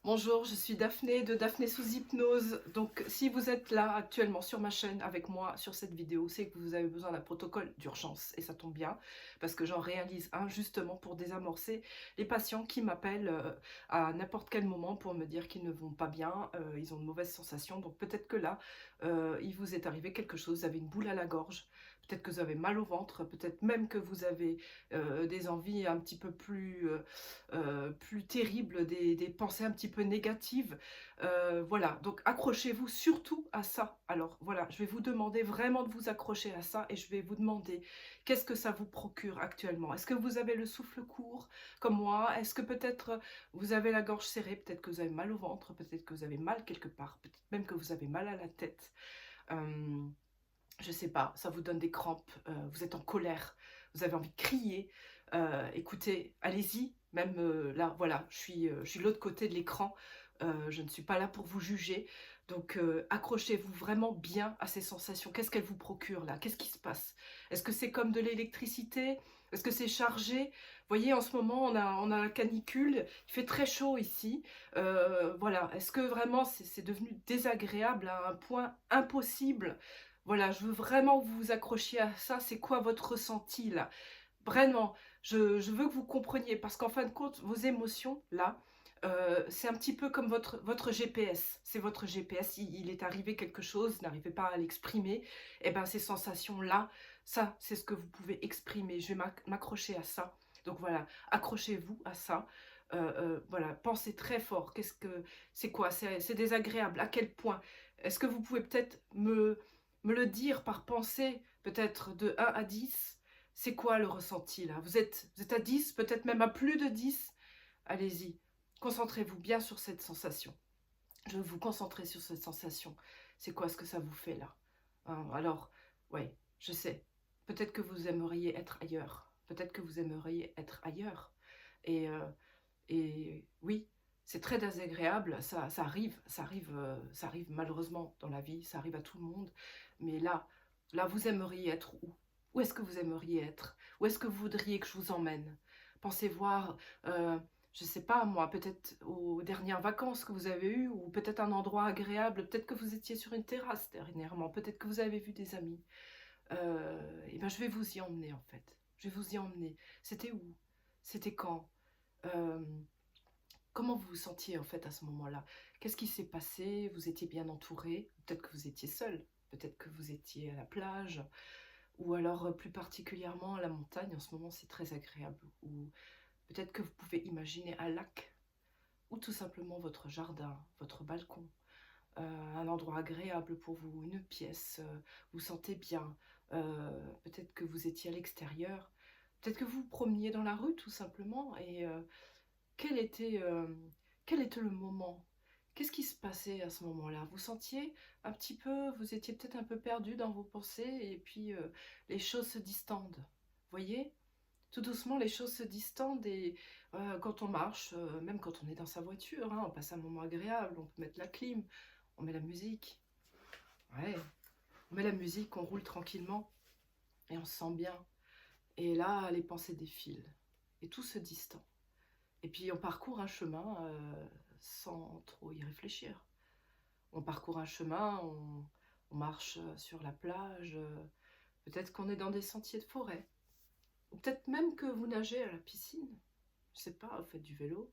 Bonjour, je suis Daphné de Daphné sous hypnose. Donc, si vous êtes là actuellement sur ma chaîne avec moi sur cette vidéo, c'est que vous avez besoin d'un protocole d'urgence. Et ça tombe bien parce que j'en réalise un justement pour désamorcer les patients qui m'appellent à n'importe quel moment pour me dire qu'ils ne vont pas bien, ils ont de mauvaises sensations. Donc, peut-être que là, il vous est arrivé quelque chose, vous avez une boule à la gorge. Peut-être que vous avez mal au ventre, peut-être même que vous avez des envies un petit peu plus terribles, des pensées un petit peu négatives. Voilà, donc accrochez-vous surtout à ça. Alors voilà, je vais vous demander vraiment de vous accrocher à ça et je vais vous demander qu'est-ce que ça vous procure actuellement. Est-ce que vous avez le souffle court comme moi? Est-ce que peut-être vous avez la gorge serrée? Peut-être que vous avez mal au ventre, peut-être que vous avez mal quelque part, peut-être même que vous avez mal à la tête. Euh, je sais pas, ça vous donne des crampes, vous êtes en colère, vous avez envie de crier. Écoutez, allez-y, même là, voilà, je suis de l'autre côté de l'écran, je ne suis pas là pour vous juger. Donc, accrochez-vous vraiment bien à ces sensations. Qu'est-ce qu'elles vous procurent là? Qu'est-ce qui se passe? Est-ce que c'est comme de l'électricité? Est-ce que c'est chargé? Vous voyez, en ce moment, on a la canicule, il fait très chaud ici. Voilà, est-ce que vraiment c'est devenu désagréable à un point impossible? Voilà, je veux vraiment que vous vous accrochiez à ça. C'est quoi votre ressenti là? Vraiment, je veux que vous compreniez parce qu'en fin de compte, vos émotions là, c'est un petit peu comme votre GPS. C'est votre GPS, il est arrivé quelque chose, vous n'arrivez pas à l'exprimer. Et bien ces sensations-là, ça, c'est ce que vous pouvez exprimer. Je vais m'accrocher à ça. Donc voilà, accrochez-vous à ça. Voilà, pensez très fort. C'est quoi? C'est désagréable. À quel point? Est-ce que vous pouvez peut-être me le dire par pensée, peut-être de 1 à 10? C'est quoi le ressenti là? Vous êtes à 10, peut-être même à plus de 10. Allez-y, concentrez-vous bien sur cette sensation. Je veux vous concentrer sur cette sensation. C'est quoi ce que ça vous fait là? Hein, alors, ouais, je sais. Peut-être que vous aimeriez être ailleurs. Peut-être que vous aimeriez être ailleurs. Et, euh, et oui, c'est très désagréable. Ça arrive malheureusement dans la vie. Ça arrive à tout le monde. Mais là, vous aimeriez être où? Où est-ce que vous aimeriez être? Où est-ce que vous voudriez que je vous emmène? Pensez voir, je sais pas moi, peut-être aux dernières vacances que vous avez eues, ou peut-être un endroit agréable, peut-être que vous étiez sur une terrasse dernièrement, peut-être que vous avez vu des amis. Et ben je vais vous y emmener en fait. Je vais vous y emmener. C'était où? C'était quand? Euh, Comment vous vous sentiez en fait à ce moment-là? Qu'est-ce qui s'est passé? Vous étiez bien entouré? Peut-être que vous étiez seul. Peut-être que vous étiez à la plage. Ou alors plus particulièrement à la montagne. En ce moment, c'est très agréable. Ou peut-être que vous pouvez imaginer un lac. Ou tout simplement votre jardin, votre balcon. Un endroit agréable pour vous, une pièce. Vous sentez bien. Peut-être que vous étiez à l'extérieur. Peut-être que vous vous promeniez dans la rue tout simplement et quel était, quel était le moment? Qu'est-ce qui se passait à ce moment-là? Vous sentiez un petit peu, vous étiez peut-être un peu perdu dans vos pensées et puis les choses se distendent. Voyez? Tout doucement, les choses se distendent et quand on marche, même quand on est dans sa voiture, hein, on passe un moment agréable, on peut mettre la clim, on met la musique. Ouais, on met la musique, on roule tranquillement et on se sent bien. Et là, les pensées défilent et tout se distend. Et puis on parcourt un chemin sans trop y réfléchir. On parcourt un chemin, on marche sur la plage, peut-être qu'on est dans des sentiers de forêt, ou peut-être même que vous nagez à la piscine, je sais pas, vous faites du vélo.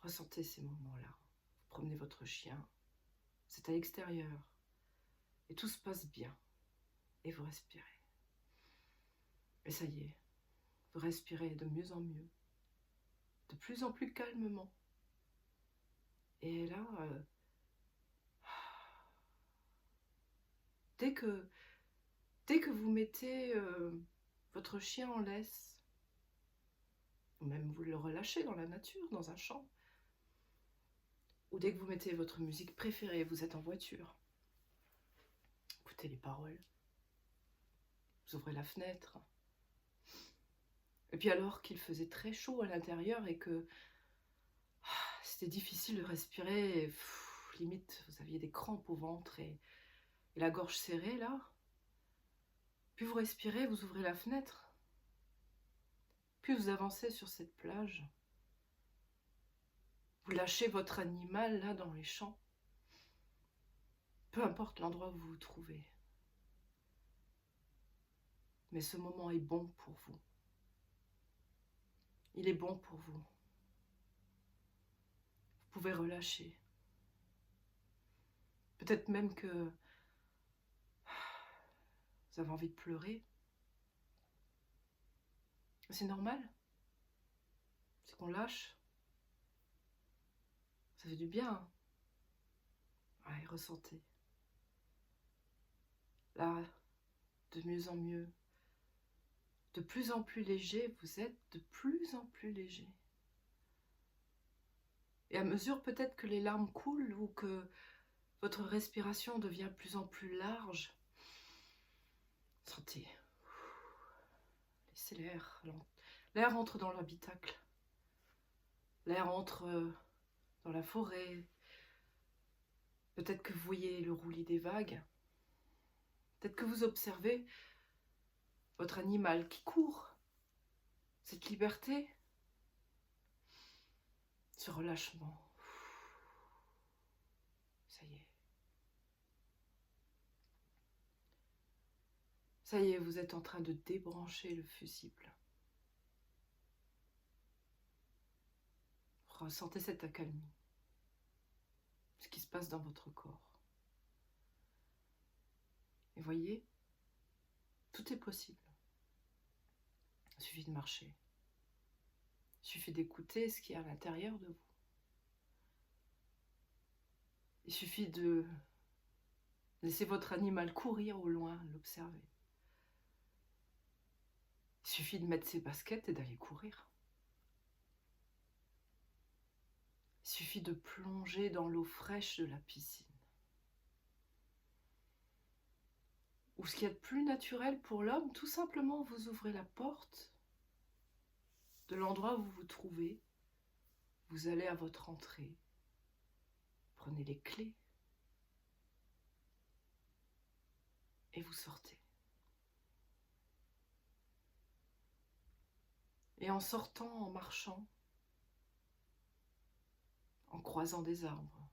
Ressentez ces moments-là. Vous promenez votre chien, c'est à l'extérieur, et tout se passe bien, et vous respirez. Et ça y est, vous respirez de mieux en mieux, de plus en plus calmement. Et là, dès que Dès que vous mettez votre chien en laisse, ou même vous le relâchez dans la nature, dans un champ, ou dès que vous mettez votre musique préférée, vous êtes en voiture, écoutez les paroles, vous ouvrez la fenêtre, et puis alors qu'il faisait très chaud à l'intérieur et que c'était difficile de respirer, et, limite vous aviez des crampes au ventre et la gorge serrée là, puis vous respirez, vous ouvrez la fenêtre, puis vous avancez sur cette plage, Vous lâchez votre animal là dans les champs. Peu importe l'endroit où vous vous trouvez. Mais ce moment est bon pour vous. Il est bon pour vous. Vous pouvez relâcher. Peut-être même que vous avez envie de pleurer. C'est normal. C'est qu'on lâche. Ça fait du bien. Hein. Ouais, ressentez. Là, de mieux en mieux. De plus en plus léger, vous êtes de plus en plus léger. Et à mesure peut-être que les larmes coulent ou que votre respiration devient de plus en plus large, sentez. Laissez l'air. L'air entre dans l'habitacle. L'air entre dans la forêt. Peut-être que vous voyez le roulis des vagues. Peut-être que vous observez votre animal qui court. Cette liberté. Ce relâchement. Ça y est. Ça y est, vous êtes en train de débrancher le fusible. Ressentez cette accalmie. Ce qui se passe dans votre corps. Et voyez, tout est possible. Il suffit de marcher. Il suffit d'écouter ce qu'il y a à l'intérieur de vous. Il suffit de laisser votre animal courir au loin, l'observer. Il suffit de mettre ses baskets et d'aller courir. Il suffit de plonger dans l'eau fraîche de la piscine. Ou ce qui est de plus naturel pour l'homme, tout simplement vous ouvrez la porte de l'endroit où vous vous trouvez, vous allez à votre entrée, prenez les clés et vous sortez. Et en sortant, en marchant, en croisant des arbres,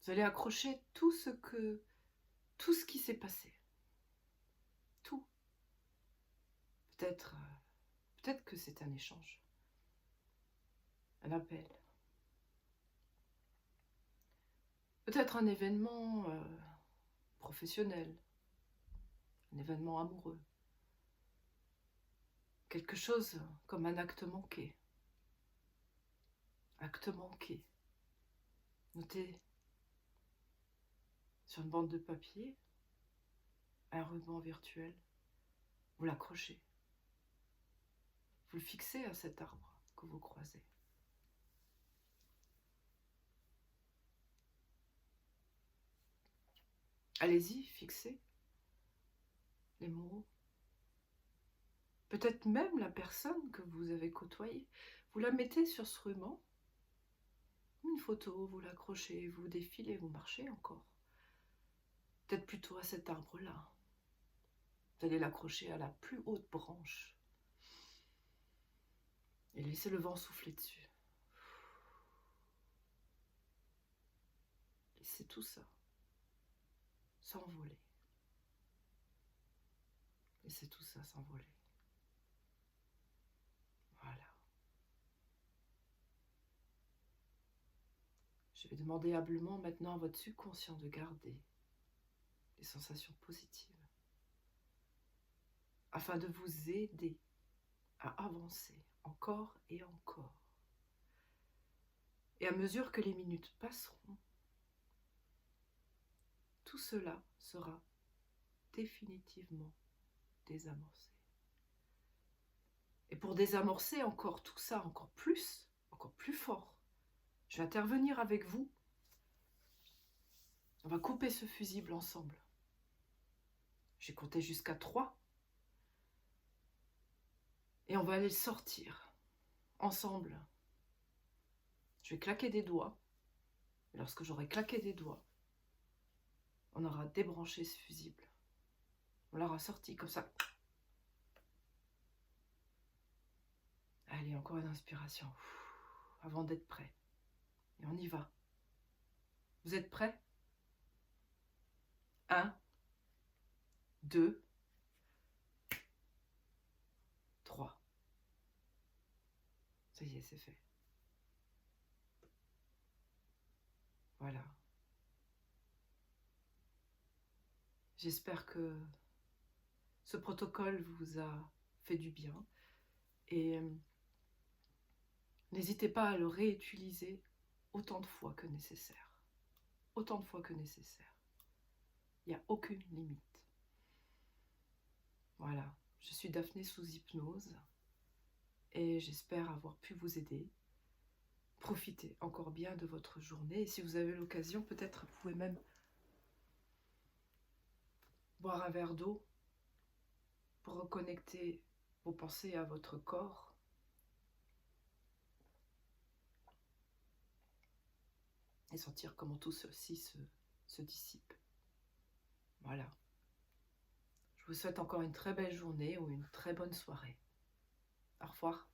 vous allez accrocher tout ce qui s'est passé. Tout. Peut-être que c'est un échange, un appel. Peut-être un événement professionnel, un événement amoureux. Quelque chose comme un acte manqué. Acte manqué. Notez sur une bande de papier un ruban virtuel. Vous l'accrochez. Vous le fixez à cet arbre que vous croisez. Allez-y, fixez les mots. Peut-être même la personne que vous avez côtoyée. Vous la mettez sur ce ruban. Une photo, vous l'accrochez, vous défilez, vous marchez encore. Peut-être plutôt à cet arbre-là. Vous allez l'accrocher à la plus haute branche. Et laissez le vent souffler dessus. Laissez tout ça s'envoler. Laissez tout ça s'envoler. Voilà. Je vais demander humblement maintenant à votre subconscient de garder les sensations positives afin de vous aider à avancer encore et encore. Et à mesure que les minutes passeront, tout cela sera définitivement désamorcé. Et pour désamorcer encore tout ça, encore plus fort, je vais intervenir avec vous. On va couper ce fusible ensemble. J'ai compté jusqu'à 3. Et on va aller le sortir ensemble. Je vais claquer des doigts. Et lorsque j'aurai claqué des doigts, on aura débranché ce fusible. On l'aura sorti comme ça. Allez, encore une inspiration. avant d'être prêt. Et on y va. Vous êtes prêts? 1, 2, 3. Ça y est, c'est fait. Voilà. J'espère que ce protocole vous a fait du bien. Et n'hésitez pas à le réutiliser autant de fois que nécessaire. Autant de fois que nécessaire. Il n'y a aucune limite. Voilà. Je suis Daphné sous hypnose. Et j'espère avoir pu vous aider. Profitez encore bien de votre journée. Et si vous avez l'occasion, peut-être vous pouvez même boire un verre d'eau pour reconnecter vos pensées à votre corps. Et sentir comment tout ceci se dissipe. Voilà. Je vous souhaite encore une très belle journée ou une très bonne soirée. Au revoir.